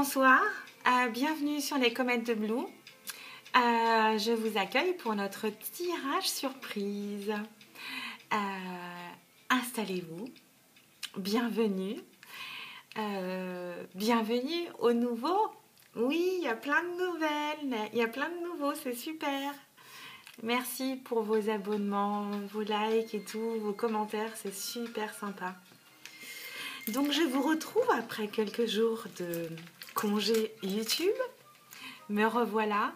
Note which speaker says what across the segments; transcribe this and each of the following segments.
Speaker 1: Bonsoir, bienvenue sur les Comètes de Blue. Je vous accueille pour notre tirage surprise. Installez-vous, bienvenue. Bienvenue au nouveau. Oui, il y a plein de nouvelles, il y a plein de nouveaux, c'est super. Merci pour vos abonnements, vos likes et tout, vos commentaires, c'est super sympa. Donc je vous retrouve après quelques jours de congé YouTube. Me revoilà.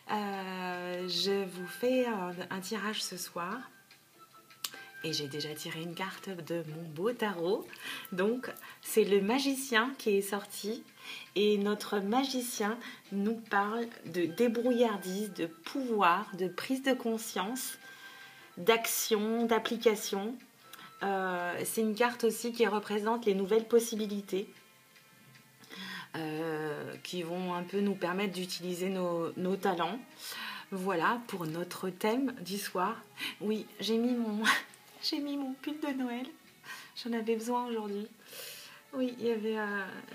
Speaker 1: Je vous fais un tirage ce soir. Et j'ai déjà tiré une carte de mon beau tarot. Donc c'est le magicien qui est sorti. Et notre magicien nous parle de débrouillardise, de pouvoir, de prise de conscience, d'action, d'application. C'est une carte aussi qui représente les nouvelles possibilités qui vont un peu nous permettre d'utiliser nos talents. Voilà pour notre thème du soir. Oui, j'ai mis mon pull de Noël. J'en avais besoin aujourd'hui. Oui,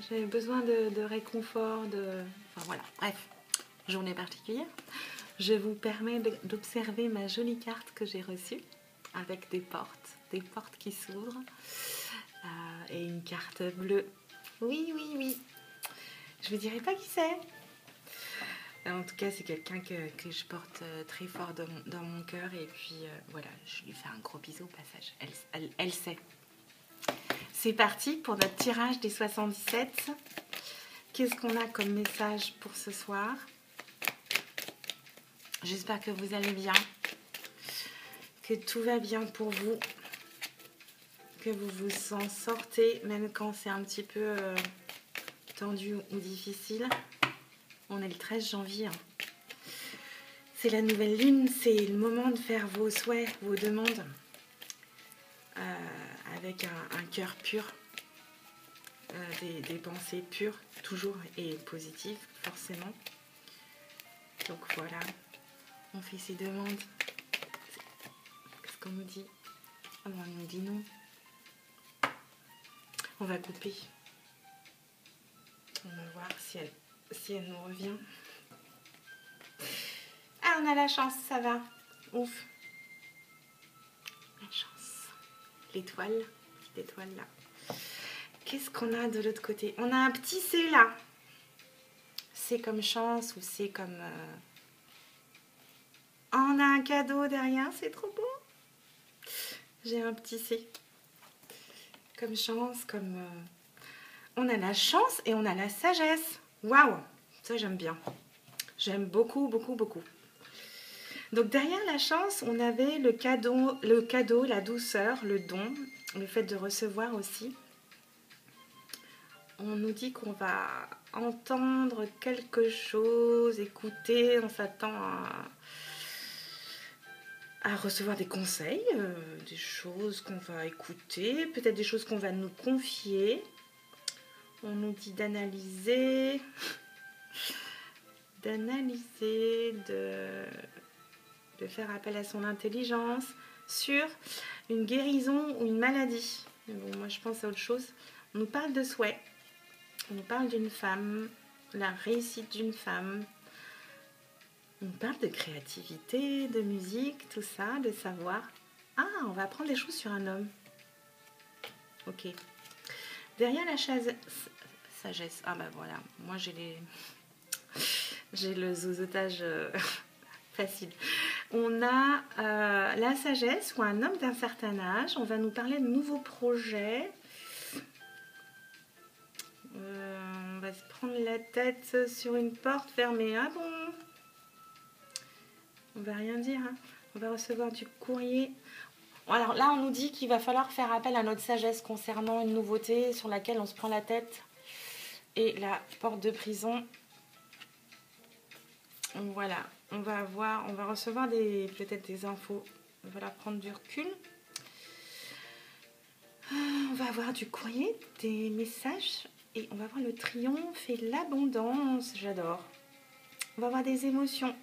Speaker 1: j'avais besoin de réconfort, enfin voilà, bref, journée particulière. Je vous permets d'observer ma jolie carte que j'ai reçue avec des portes qui s'ouvrent et une carte bleue. Oui, oui, oui. Je vous dirai pas qui c'est. En tout cas, c'est quelqu'un que je porte très fort dans mon cœur. Et puis, voilà, je lui fais un gros bisou au passage. Elle sait. C'est parti pour notre tirage des 77. Qu'est-ce qu'on a comme message pour ce soir? J'espère que vous allez bien. Que tout va bien pour vous. Que vous vous en sortez, même quand c'est un petit peu tendu ou difficile. On est le 13 janvier. C'est la nouvelle lune, c'est le moment de faire vos souhaits, vos demandes avec un cœur pur, des pensées pures, toujours et positives, forcément. Donc voilà, on fait ses demandes. Qu'est-ce qu'on nous dit? On nous dit non. On va couper. On va voir si elle nous revient. Ah, on a la chance, ça va. Ouf. La chance. L'étoile, petite étoile là. Qu'est-ce qu'on a de l'autre côté? On a un petit C là. C'est comme chance ou c'est comme... Oh, on a un cadeau derrière, c'est trop beau. J'ai un petit C. Comme chance, comme... On a la chance et on a la sagesse. Waouh, ça j'aime bien. J'aime beaucoup, beaucoup, beaucoup. Donc derrière la chance, on avait le cadeau, la douceur, le don, le fait de recevoir aussi. On nous dit qu'on va entendre quelque chose, écouter, on s'attend à recevoir des conseils, des choses qu'on va écouter, peut-être des choses qu'on va nous confier. On nous dit d'analyser, de faire appel à son intelligence sur une guérison ou une maladie. Mais bon, moi je pense à autre chose. On nous parle de souhait, on nous parle d'une femme, la réussite d'une femme. On parle de créativité, de musique, tout ça, de savoir. Ah, on va apprendre des choses sur un homme. Ok. Derrière la sagesse. Ah bah voilà, moi j'ai le zozotage facile. On a la sagesse ou un homme d'un certain âge. On va nous parler de nouveaux projets. On va se prendre la tête sur une porte fermée. Ah bon? On va rien dire. Hein. On va recevoir du courrier. Alors là, on nous dit qu'il va falloir faire appel à notre sagesse concernant une nouveauté sur laquelle on se prend la tête. Et la porte de prison. Voilà. On va recevoir peut-être des infos. On va prendre du recul. On va avoir du courrier, des messages. Et on va voir le triomphe et l'abondance. J'adore. On va avoir des émotions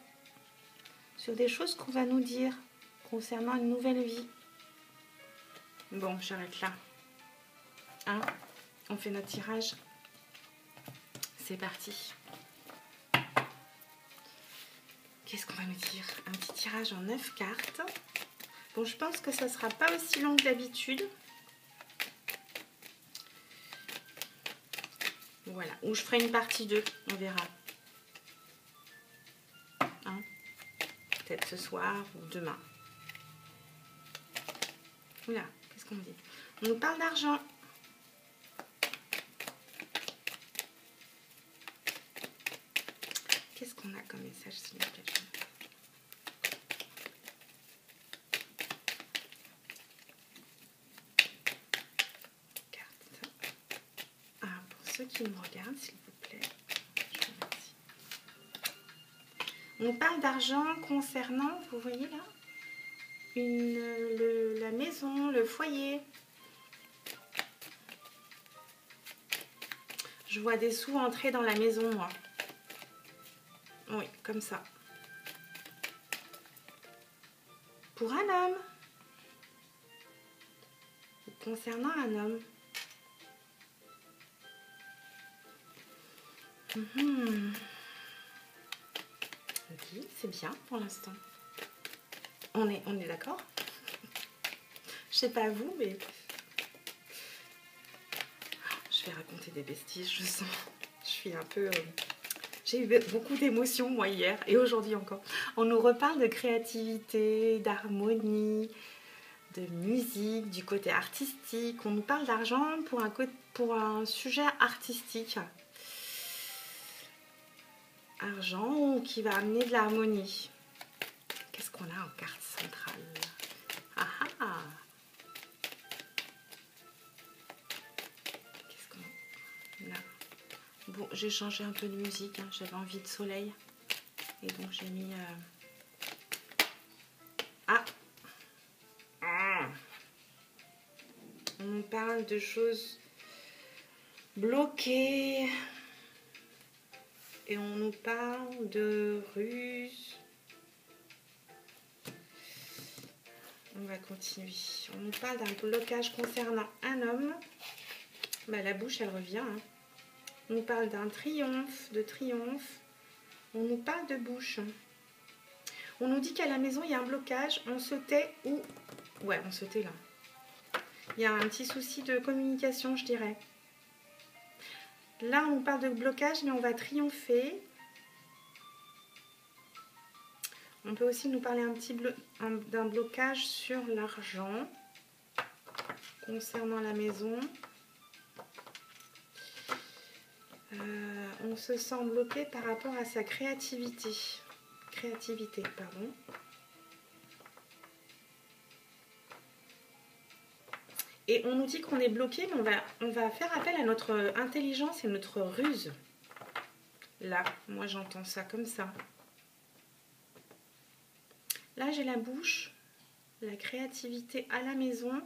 Speaker 1: sur des choses qu'on va nous dire concernant une nouvelle vie. Bon, j'arrête là. Hein, on fait notre tirage. C'est parti. Qu'est-ce qu'on va nous dire? Un petit tirage en 9 cartes. Bon, je pense que ça ne sera pas aussi long que d'habitude. Voilà, ou je ferai une partie 2, on verra. Hein? Peut-être ce soir ou demain. Voilà, qu'est-ce qu'on dit? On nous parle d'argent. Qu'est-ce qu'on a comme message, s'il vous plaît? Ceux qui me regardent, s'il vous plaît. Je vous remercie. On parle d'argent concernant, vous voyez là, la maison, le foyer. Je vois des sous entrer dans la maison, moi. Oui, comme ça. Pour un homme. Ou concernant un homme. Ok, c'est bien pour l'instant. On est d'accord? Je sais pas vous, mais je vais raconter des bêtises, je sens. Je suis un peu... J'ai eu beaucoup d'émotions, moi, hier, et aujourd'hui encore. On nous reparle de créativité, d'harmonie, de musique, du côté artistique. On nous parle d'argent pour un sujet artistique. Argent qui va amener de l'harmonie. Qu'est-ce qu'on a en carte centrale? Ah ah! Qu'est-ce qu'on a là? Bon, j'ai changé un peu de musique, hein. J'avais envie de soleil. Et donc j'ai mis... Ah! On nous parle de choses bloquées. Et on nous parle de ruse. On va continuer. On nous parle d'un blocage concernant un homme. Bah, la bouche, elle revient. Hein. On nous parle d'un triomphe, de triomphe. On nous parle de bouche. On nous dit qu'à la maison, il y a un blocage. On se tait ou... Ouais, on se tait là. Il y a un petit souci de communication, je dirais. Là, on nous parle de blocage, mais on va triompher. On peut aussi nous parler d'un blocage sur l'argent concernant la maison. On se sent bloqué par rapport à sa créativité. Pardon. Et on nous dit qu'on est bloqué, mais on va faire appel à notre intelligence et notre ruse. Là, moi j'entends ça comme ça. Là, j'ai la bouche, la créativité à la maison.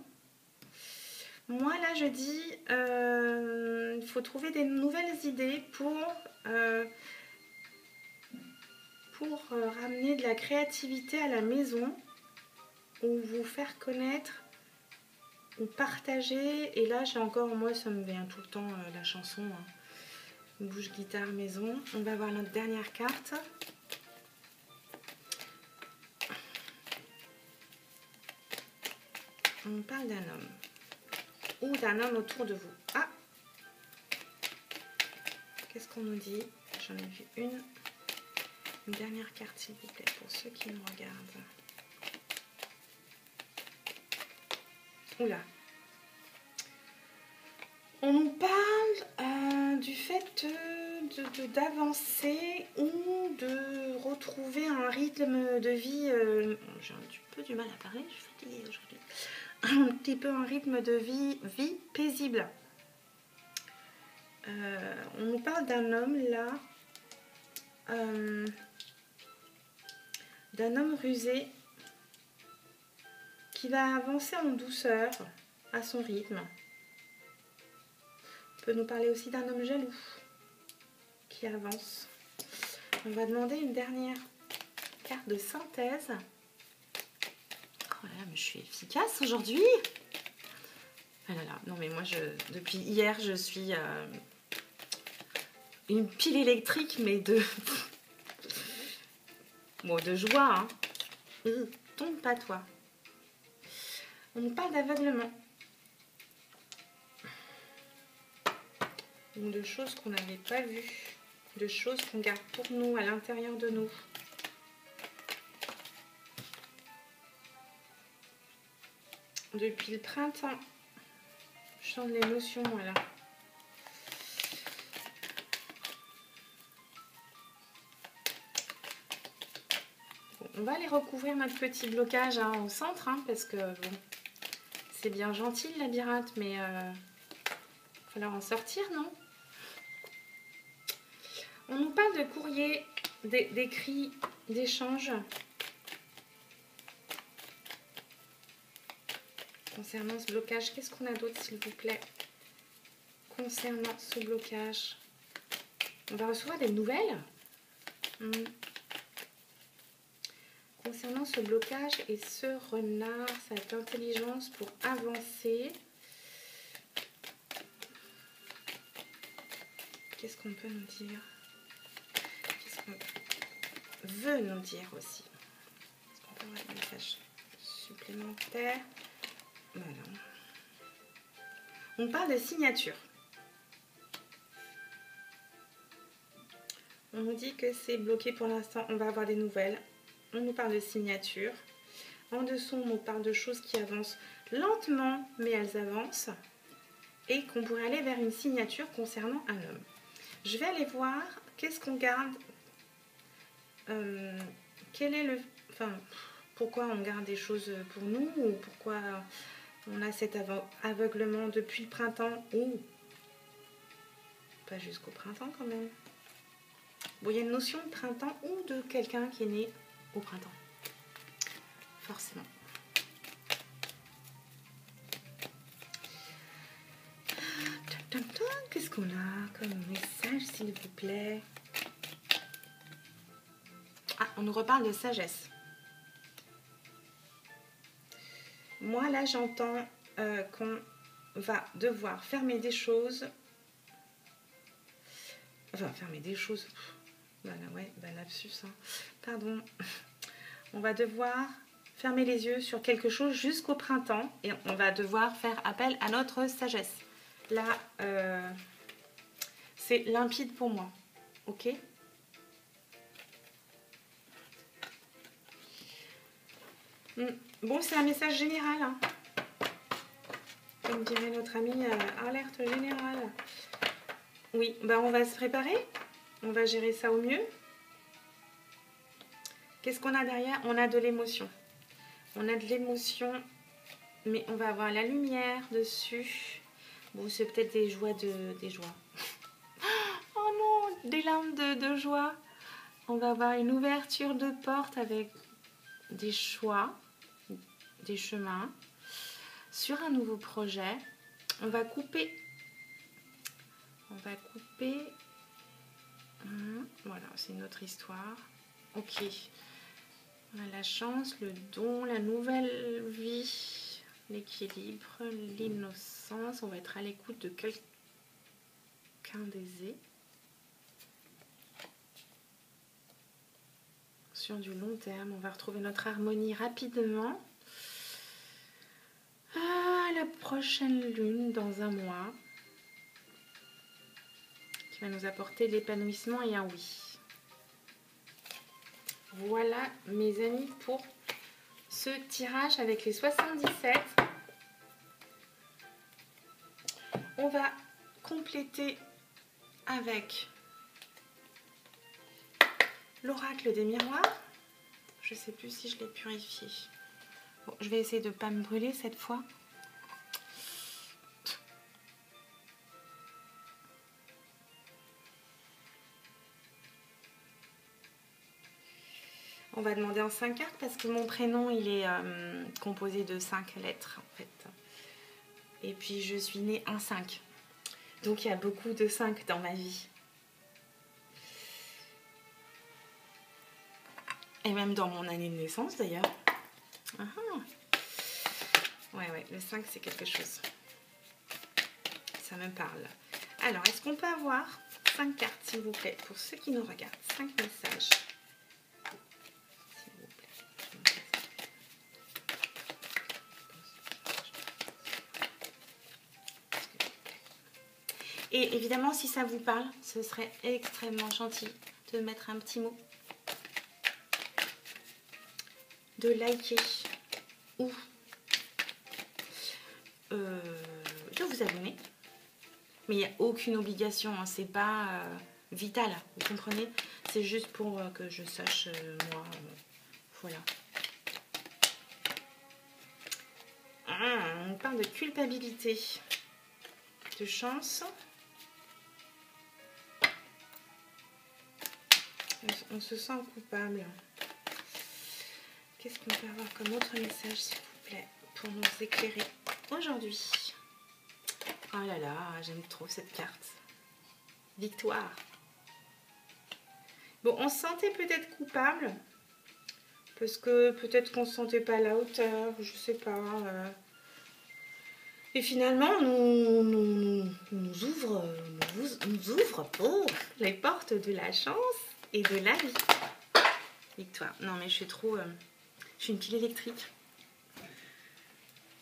Speaker 1: Moi, là, je dis, il faut trouver des nouvelles idées pour ramener de la créativité à la maison, ou vous faire connaître, ou partager. Et là, j'ai encore, moi, ça me vient tout le temps la chanson, hein. Bouche, guitare, maison. On va voir notre dernière carte. On parle d'un homme. Ou d'un homme autour de vous. Ah! Qu'est-ce qu'on nous dit? J'en ai vu une. Une dernière carte, s'il vous plaît, pour ceux qui nous regardent. Oula! On nous parle du fait d'avancer ou de retrouver un rythme de vie. J'ai un petit peu du mal à parler, je suis fatiguée aujourd'hui. Un petit peu un rythme de vie paisible. On nous parle d'un homme là, d'un homme rusé qui va avancer en douceur à son rythme. On peut nous parler aussi d'un homme jaloux qui avance. On va demander une dernière carte de synthèse. Oh là là, mais je suis efficace aujourd'hui. Ah là là, non mais moi depuis hier je suis une pile électrique, mais de... bon, de joie, hein. Tombe pas, toi. On nous parle d'aveuglement. De choses qu'on n'avait pas vues. De choses qu'on garde pour nous, à l'intérieur de nous. Depuis le printemps. Je sens de l'émotion, voilà. Bon, on va aller recouvrir notre petit blocage hein, au centre, hein, parce que bon, c'est bien gentil le labyrinthe, mais il va falloir en sortir, non? On nous parle de courrier, d'écrits, d'échanges. Concernant ce blocage, qu'est-ce qu'on a d'autre, s'il vous plaît? Concernant ce blocage, on va recevoir des nouvelles. Concernant ce blocage et ce renard, cette intelligence pour avancer. Qu'est-ce qu'on peut nous dire? Qu'est-ce qu'on veut nous dire aussi? Est-ce qu'on peut avoir des messages supplémentaires? Voilà. On parle de signature. On nous dit que c'est bloqué pour l'instant, on va avoir des nouvelles. On nous parle de signature. En dessous, on nous parle de choses qui avancent lentement, mais elles avancent. Et qu'on pourrait aller vers une signature concernant un homme. Je vais aller voir qu'est-ce qu'on garde. Quel est le... Enfin, pourquoi on garde des choses pour nous ou pourquoi on a cet aveuglement depuis le printemps ou pas jusqu'au printemps quand même. Bon, il y a une notion de printemps ou de quelqu'un qui est né au printemps. Forcément. Qu'est-ce qu'on a comme message, s'il vous plaît? Ah, on nous reparle de sagesse. Moi, là, j'entends qu'on va devoir fermer des choses. Enfin, fermer des choses. Voilà, ouais, bah, lapsus. Hein. Pardon. On va devoir fermer les yeux sur quelque chose jusqu'au printemps. Et on va devoir faire appel à notre sagesse. Là, c'est limpide pour moi. Ok ? Bon, c'est un message général. Hein. Comme dirait notre ami, alerte générale. Oui, bah on va se préparer. On va gérer ça au mieux. Qu'est-ce qu'on a derrière? On a de l'émotion. On a de l'émotion, mais on va avoir la lumière dessus. Bon, c'est peut-être des joies des joies. Oh non, des larmes de joie. On va avoir une ouverture de porte avec des choix, des chemins. Sur un nouveau projet, on va couper. Voilà, c'est une autre histoire. Ok. On a la chance, le don, la nouvelle vie, l'équilibre, l'innocence. On va être à l'écoute de quelqu'un d'aisé. Sur du long terme, on va retrouver notre harmonie rapidement. À la prochaine lune dans un mois. Qui va nous apporter l'épanouissement et un oui. Voilà mes amis pour ce tirage avec les 77. On va compléter avec l'oracle des miroirs. Je ne sais plus si je l'ai purifié. Bon, je vais essayer de ne pas me brûler cette fois. On va demander en 5 cartes parce que mon prénom il est composé de 5 lettres en fait. Et puis je suis née en 5. Donc il y a beaucoup de 5 dans ma vie. Et même dans mon année de naissance d'ailleurs. Ouais, le 5 c'est quelque chose. Ça me parle. Alors, est-ce qu'on peut avoir 5 cartes, s'il vous plaît, pour ceux qui nous regardent. 5 messages. S'il vous plaît. Et évidemment, si ça vous parle, ce serait extrêmement gentil de mettre un petit mot, de liker ou de vous abonner. Mais il n'y a aucune obligation, hein, c'est pas vital, vous comprenez? C'est juste pour que je sache, moi, voilà. On parle de culpabilité, de chance. On se sent coupable. Qu'est-ce qu'on peut avoir comme autre message, s'il vous plaît, pour nous éclairer aujourd'hui? Oh là là, j'aime trop cette carte. Victoire. Bon, on se sentait peut-être coupable, parce que peut-être qu'on ne se sentait pas à la hauteur, je sais pas. Et finalement, nous ouvre pour les portes de la chance et de la vie. Victoire. Non mais je suis trop... je suis une pile électrique.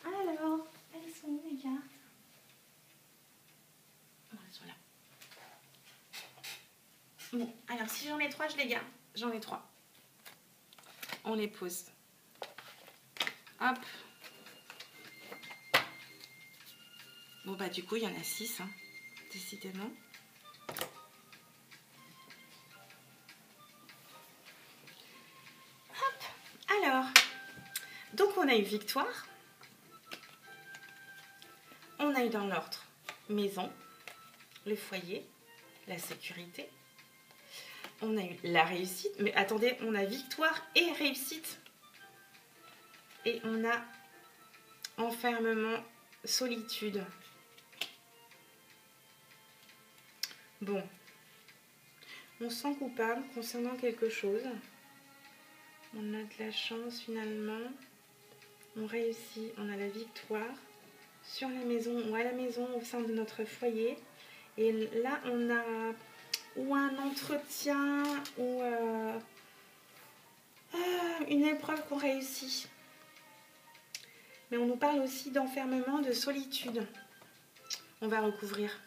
Speaker 1: Alors, elles sont où les cartes? Elles sont là. Bon, alors si j'en ai 3, je les garde. J'en ai 3. On les pose. Hop. Bon bah du coup, il y en a 6, hein, décidément. Hop. Alors, donc on a eu victoire. On a eu dans l'ordre maison, le foyer, la sécurité. On a eu la réussite. Mais attendez, on a victoire et réussite. Et on a enfermement, solitude. Bon. On se sent coupable concernant quelque chose. On a de la chance finalement. On réussit, on a la victoire sur la maison ou à la maison au sein de notre foyer. Et là, on a ou un entretien ou une épreuve qu'on réussit. Mais on nous parle aussi d'enfermement, de solitude. On va recouvrir.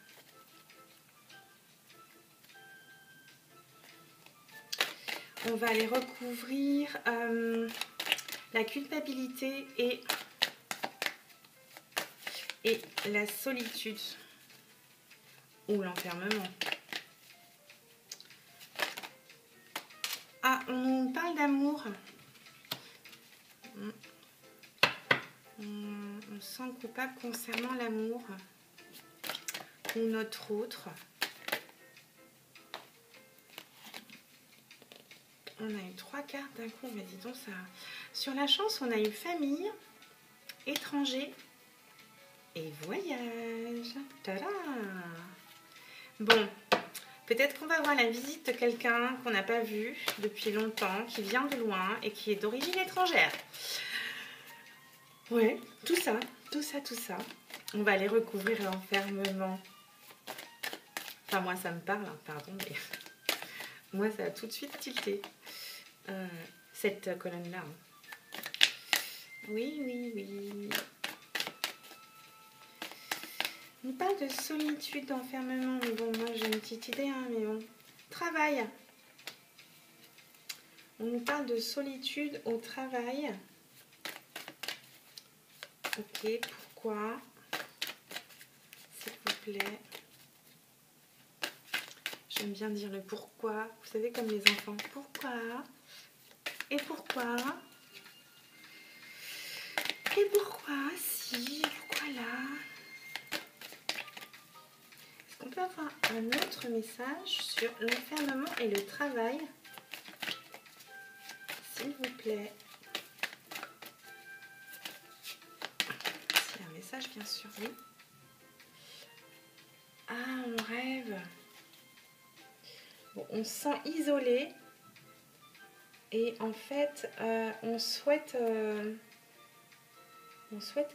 Speaker 1: On va aller recouvrir la culpabilité et la solitude ou l'enfermement. Ah, on nous parle d'amour. On se sent coupable concernant l'amour ou notre autre. On a eu 3 cartes d'un coup, mais dis donc ça. Sur la chance, on a eu famille, étranger et voyage. Tada! Bon, peut-être qu'on va avoir la visite de quelqu'un qu'on n'a pas vu depuis longtemps, qui vient de loin et qui est d'origine étrangère. Ouais, tout ça. On va aller recouvrir l'enfermement. Enfin, moi, ça me parle, hein, pardon, mais moi, ça a tout de suite tilté. Cette colonne-là. Hein. Oui. On parle de solitude, d'enfermement, mais bon, moi, j'ai une petite idée, hein, mais bon. Travail. On nous parle de solitude au travail. Ok, pourquoi? S'il vous plaît. J'aime bien dire le pourquoi. Vous savez, comme les enfants. Pourquoi? Et pourquoi? Et pourquoi? Si, pourquoi là? Est-ce qu'on peut avoir un autre message sur l'enfermement et le travail? S'il vous plaît. C'est un message, bien sûr, oui. Ah, on rêve. Bon, on se sent isolé. Et en fait, on souhaite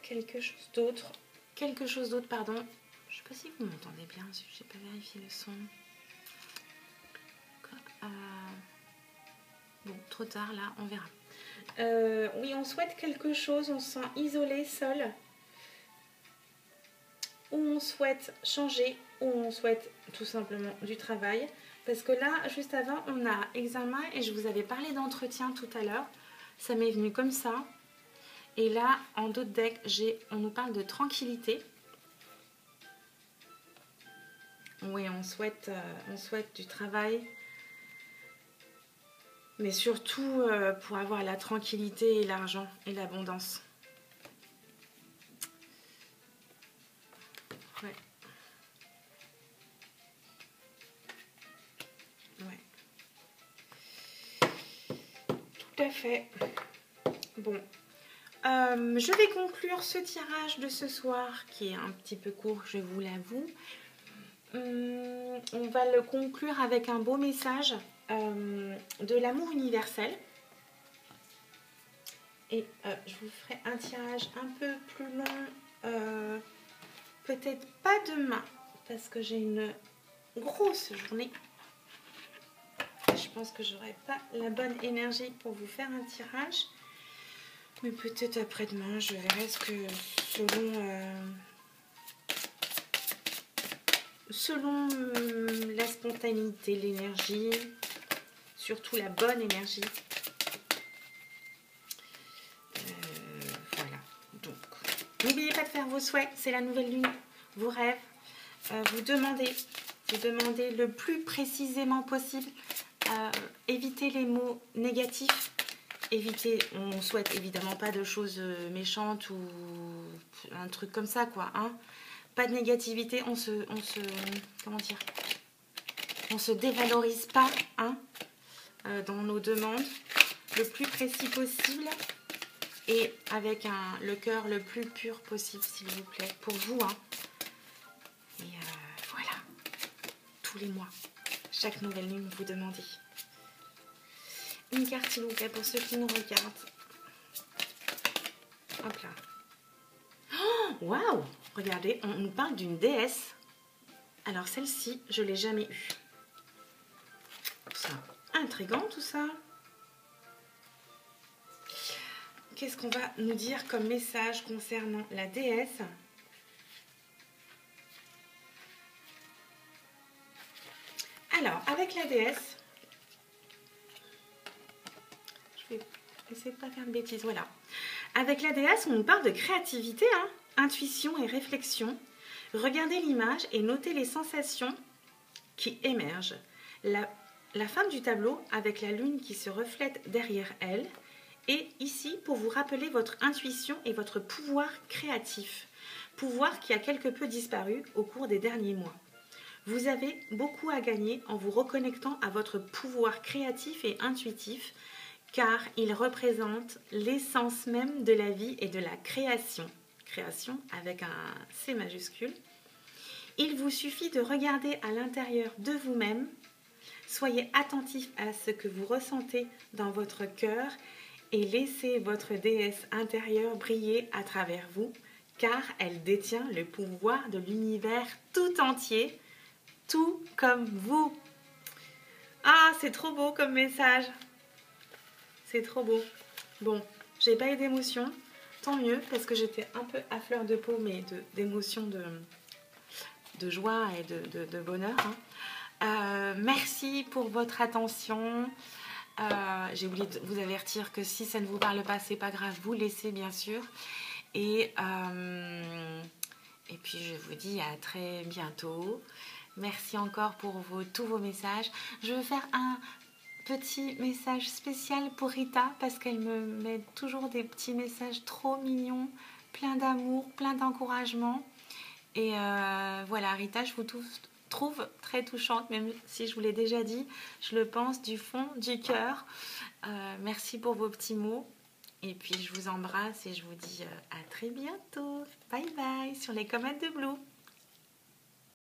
Speaker 1: quelque chose d'autre. Quelque chose d'autre, pardon. Je ne sais pas si vous m'entendez bien, je n'ai pas vérifié le son. Bon, trop tard là, on verra. Oui, on souhaite quelque chose, on se sent isolé, seul. Ou on souhaite changer, ou on souhaite tout simplement du travail. Parce que là, juste avant, on a examen et je vous avais parlé d'entretien tout à l'heure. Ça m'est venu comme ça. Et là, en d'autres decks, on nous parle de tranquillité. Oui, on souhaite du travail. Mais surtout pour avoir la tranquillité et l'argent et l'abondance. Ouais. Ouais. Tout à fait. Bon. Je vais conclure ce tirage de ce soir qui est un petit peu court, je vous l'avoue. On va le conclure avec un beau message de l'amour universel. Et je vous ferai un tirage un peu plus long, peut-être pas demain, parce que j'ai une grosse journée. Je pense que j'aurai pas la bonne énergie pour vous faire un tirage. Mais peut-être après-demain, je verrai ce que selon la spontanéité, l'énergie, surtout la bonne énergie. Voilà. Donc, n'oubliez pas de faire vos souhaits, c'est la nouvelle lune, vos rêves. Vous demandez le plus précisément possible. Évitez les mots négatifs. On souhaite évidemment pas de choses méchantes ou un truc comme ça, quoi. Hein. Pas de négativité, on se dévalorise pas, hein, dans nos demandes, le plus précis possible et avec le cœur le plus pur possible, s'il vous plaît, pour vous. Hein. Et voilà, tous les mois, chaque nouvelle lune, vous demandez. Une carte, s'il vous plaît, pour ceux qui nous regardent. Hop là. Oh, waouh! Regardez, on nous parle d'une déesse. Alors celle-ci, je ne l'ai jamais eue. C'est intriguant tout ça. Qu'est-ce qu'on va nous dire comme message concernant la déesse? Alors, avec la déesse, je vais essayer de ne pas faire de bêtises, voilà. Avec la déesse, on nous parle de créativité, hein, intuition et réflexion. Regardez l'image et notez les sensations qui émergent. La femme du tableau, avec la lune qui se reflète derrière elle, est ici pour vous rappeler votre intuition et votre pouvoir créatif. Pouvoir qui a quelque peu disparu au cours des derniers mois. Vous avez beaucoup à gagner en vous reconnectant à votre pouvoir créatif et intuitif, car il représente l'essence même de la vie et de la création. Création avec un C majuscule. Il vous suffit de regarder à l'intérieur de vous-même. Soyez attentif à ce que vous ressentez dans votre cœur et laissez votre déesse intérieure briller à travers vous, car elle détient le pouvoir de l'univers tout entier, tout comme vous. Ah, c'est trop beau comme message. C'est trop beau. Bon, j'ai pas eu d'émotion, tant mieux, parce que j'étais un peu à fleur de peau, mais d'émotion, de joie et de bonheur. Hein. Merci pour votre attention. J'ai oublié de vous avertir que si ça ne vous parle pas, c'est pas grave, vous laissez bien sûr. Et puis je vous dis à très bientôt. Merci encore pour tous vos messages. Je veux faire un petit message spécial pour Rita parce qu'elle me met toujours des petits messages trop mignons, plein d'amour, plein d'encouragement. Et voilà, Rita, je vous trouve très touchante, même si je vous l'ai déjà dit, je le pense du fond du cœur. Merci pour vos petits mots. Et puis je vous embrasse et je vous dis à très bientôt. Bye bye sur les comètes de Blue.